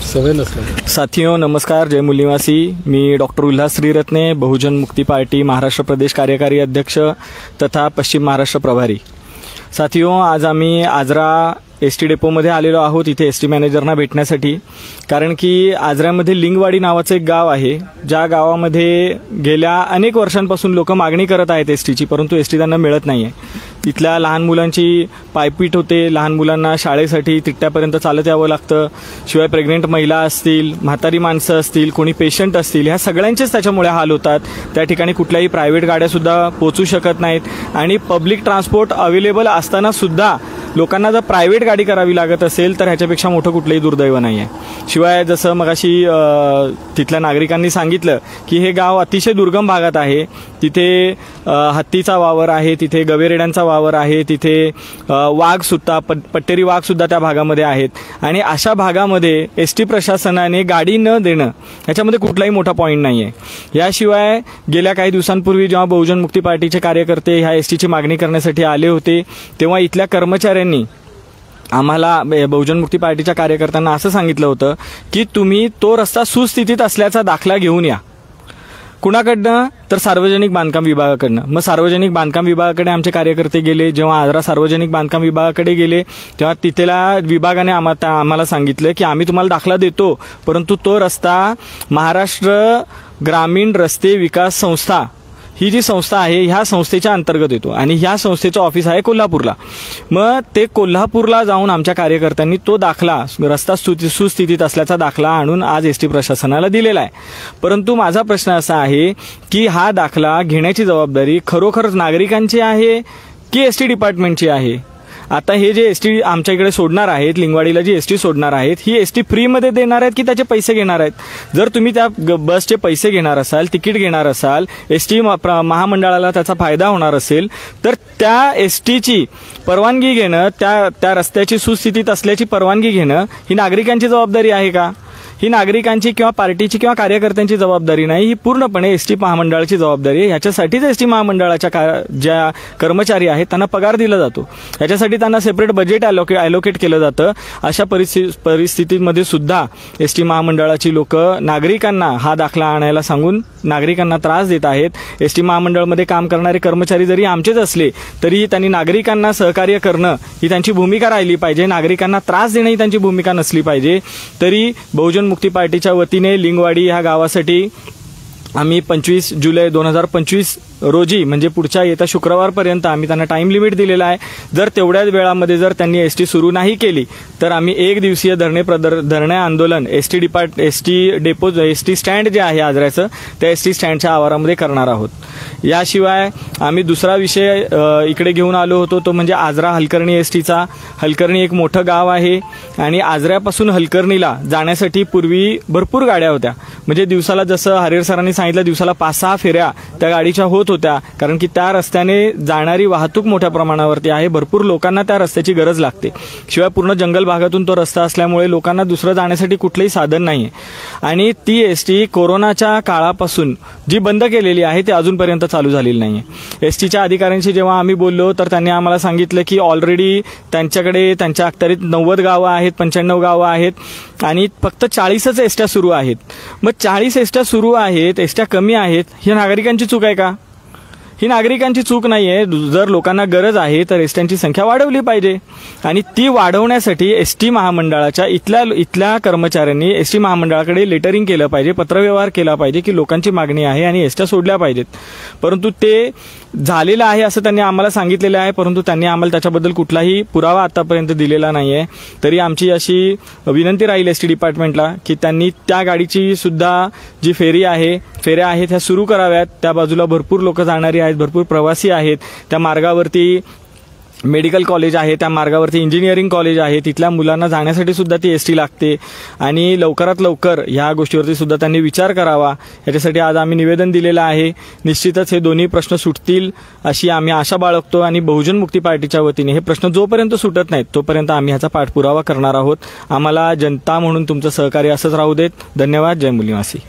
सवय नसल्यामुळे। साथियों नमस्कार, जय मूल निवासी। मी डॉक्टर उल्हास श्रीरत्ने, बहुजन मुक्ती पार्टी महाराष्ट्र प्रदेश कार्यकारी अध्यक्ष तथा पश्चिम महाराष्ट्र प्रभारी। साथियों, आज आम्ही आजरा एसटी डेपोमध्ये आलेलो आहोत इथे एसटी मॅनेजरना भेटण्यासाठी। कारण की आजऱ्यामध्ये लिंगवाडी नावाचं एक गाव आहे, ज्या गावामध्ये गेल्या अनेक वर्षांपासून लोक मागणी करत आहेत एसटीची, परंतु एसटी त्यांना मिळत नाहीये। तिथल्या लहान मुलांची पायपीट होते, लहान मुलांना शाळेसाठी तिट्ट्यापर्यंत चालत यावं लागतं। शिवाय प्रेग्नेंट महिला असतील, म्हातारी माणसं असतील, कोणी पेशंट असतील, ह्या सगळ्यांचेच त्याच्यामुळे हाल होतात। त्या ठिकाणी कुठल्याही प्रायव्हेट गाड्यासुद्धा पोहोचू शकत नाहीत आणि पब्लिक ट्रान्सपोर्ट अवेलेबल असताना सुद्धा लोकांना जर प्रायव्हेट गाडी करावी लागत असेल तर ह्याच्यापेक्षा मोठं कुठलंही दुर्दैव नाही आहे। शिवाय जसं मगाशी तिथल्या नागरिकांनी सांगितलं की हे गाव अतिशय दुर्गम भागात आहे, तिथे हत्तीचा वावर आहे, तिथे गवेरेड्यांचा वावर आहे, तिथे वाघ सुद्धा पट्टेरी वाघ सुद्धा त्या भागामध्ये आहेत। आणि अशा भागामध्ये एसटी प्रशासनाने गाडी न देणं ह्याच्यामध्ये कुठलाही मोठा पॉईंट नाही आहे। याशिवाय गेल्या काही दिवसांपूर्वी जेव्हा बहुजन मुक्ती पार्टीचे कार्यकर्ते ह्या एसटीची मागणी करण्यासाठी आले होते, तेव्हा इथल्या कर्मचाऱ्यांनी आम्हाला बहुजन मुक्ती पार्टीच्या कार्यकर्त्यांना असं सांगितलं होतं की तुम्ही तो रस्ता सुस्थितीत असल्याचा दाखला घेऊन या। कुणाकडनं? तर सार्वजनिक बांधकाम विभागाकडनं। मग सार्वजनिक बांधकाम विभागाकडे आमचे कार्यकर्ते गेले। जेव्हा आजरा सार्वजनिक बांधकाम विभागाकडे गेले तेव्हा तिथल्या विभागाने आम्हाला सांगितलं की आम्ही तुम्हाला दाखला देतो, परंतु तो रस्ता महाराष्ट्र ग्रामीण रस्ते विकास संस्था ही जी संस्था आहे ह्या संस्थेच्या अंतर्गत येतो आणि ह्या संस्थेचं ऑफिस आहे कोल्हापूरला। मग ते कोल्हापूरला जाऊन आमच्या कार्यकर्त्यांनी तो दाखला, रस्ता सुस्थितीत असल्याचा दाखला आणून आज एसटी प्रशासनाला दिलेला आहे। परंतु माझा प्रश्न असा आहे की हा दाखला घेण्याची जबाबदारी खरोखर नागरिकांची आहे की एसटी डिपार्टमेंटची आहे? आता हे जे एसटी आमच्या इकडे सोडणार आहेत, लिंगवाडीला जी एसटी सोडणार आहेत, ही एसटी फ्रीमध्ये देणार आहेत की त्याचे पैसे घेणार आहेत? जर तुम्ही त्या बसचे पैसे घेणार असाल, तिकीट घेणार असाल, एसटी महामंडळाला त्याचा फायदा होणार असेल, तर त्या एसटीची परवानगी घेणं, त्या रस्त्याची सुस्थितीत असल्याची परवानगी घेणं ही नागरिकांची जबाबदारी आहे का? ही नागरिकांची किंवा पार्टीची किंवा कार्यकर्त्यांची जबाबदारी नाही, ही पूर्णपणे एसटी महामंडळाची जबाबदारी आहे। ह्याच्यासाठीच एसटी महामंडळाच्या ज्या कर्मचारी आहेत त्यांना पगार दिला जातो, ह्याच्यासाठी त्यांना सेपरेट बजेट अलोकेट केलं जातं। अशा परिस्थितीमध्ये सुद्धा एसटी महामंडळाची लोक नागरिकांना हा दाखला आणायला सांगून नागरिकांना त्रास देत आहेत। एसटी महामंडळामध्ये काम करणारे कर्मचारी जरी आमचेच असले तरी त्यांनी नागरिकांना सहकार्य करणं ही त्यांची भूमिका राहिली पाहिजे, नागरिकांना त्रास देणं ही त्यांची भूमिका नसली पाहिजे। तरी बहुजन मुक्ती पार्टीच्या वतीने लिंगवाडी ह्या गावासाठी आम्ही 25 जुलै 2025 रोजी म्हणजे पुढच्या येत्या शुक्रवारपर्यंत आम्ही त्यांना टाइम लिमिट दिलेला आहे। जर तेवढ्याच वेळामध्ये जर त्यांनी एसटी सुरू नाही केली तर आम्ही एक दिवसीय धरणे आंदोलन एसटी डेपो एसटी स्टँड जे आहे आजऱ्याचं त्या एसटी स्टँडच्या आवारामध्ये करणार आहोत। याशिवाय आम्ही दुसरा विषय इकडे घेऊन आलो होतो तो म्हणजे आजरा हलकर्णी एसटीचा। हलकर्णी एक मोठं गाव आहे आणि आजऱ्यापासून हलकर्णीला जाण्यासाठी पूर्वी भरपूर गाड्या होत्या, म्हणजे दिवसाला जसं हरीर सरांनी सांगितलं दिवसाला 5-6 फेऱ्या त्या गाडीच्या होत होत्या, कारण की त्या रस्त्याने जाणारी वाहतूक मोठ्या प्रमाणावरती आहे, भरपूर लोकांना त्या रस्त्याची गरज लागते। शिवाय पूर्ण जंगल भागातून तो रस्ता असल्यामुळे लोकांना दुसरं जाण्यासाठी कुठलंही साधन नाहीये आणि ती एसटी कोरोनाच्या काळापासून जी बंद केलेली आहे ती अजूनपर्यंत चालू झालेली नाहीये। एसटीच्या अधिकाऱ्यांशी जेव्हा आम्ही बोललो तर त्यांनी आम्हाला सांगितलं की ऑलरेडी त्यांच्याकडे त्यांच्या अखत्यारीत 90 गावं आहेत, 95 गावं आहेत आणि फक्त 40च एसट्या सुरू आहेत। मग 40 एसट्या सुरू आहेत, एसट्या कमी आहेत, ही नागरिकांची चूक आहे का? ही नागरिकांची चूक नाहीये। जर लोकांना गरज आहे तर एसट्यांची संख्या वाढवली पाहिजे आणि ती वाढवण्यासाठी एसटी महामंडळाच्या इथल्या कर्मचाऱ्यांनी एसटी महामंडळाकडे लेटरिंग केलं पाहिजे, पत्रव्यवहार केला पाहिजे की लोकांची मागणी आहे आणि एसट्या सोडल्या पाहिजेत। परंतु ते झालेलं आहे असं त्यांनी आम्हाला सांगितलेलं आहे, परंतु त्यांनी आम्हाला त्याच्याबद्दल कुठलाही पुरावा आतापर्यंत दिलेला नाहीये। तरी आमची अशी विनंती राहील एसटी डिपार्टमेंटला की त्यांनी त्या गाडीची सुद्धा जी फेऱ्या आहेत ह्या सुरू कराव्यात। त्या बाजूला भरपूर लोक जाणारी आहेत, भरपूर प्रवासी आहेत, त्या मार्गावरती मेडिकल कॉलेज आहे, त्या मार्गावरती इंजिनिअरिंग कॉलेज आहे, तिथल्या मुलांना जाण्यासाठी सुद्धा ती एसटी लागते आणि लवकरात लवकर ह्या गोष्टीवरती सुद्धा त्यांनी विचार करावा। याच्यासाठी आज आम्ही निवेदन दिलेलं आहे। निश्चितच हे दोन्ही प्रश्न सुटतील अशी आम्ही आशा बाळगतो आणि बहुजन मुक्ती पार्टीच्या वतीने हे प्रश्न जोपर्यंत सुटत नाहीत तोपर्यंत आम्ही ह्याचा पाठपुरावा करणार आहोत। आम्हाला जनता म्हणून तुमचं सहकार्य असंच राहू देत। धन्यवाद। जय मूल निवासी।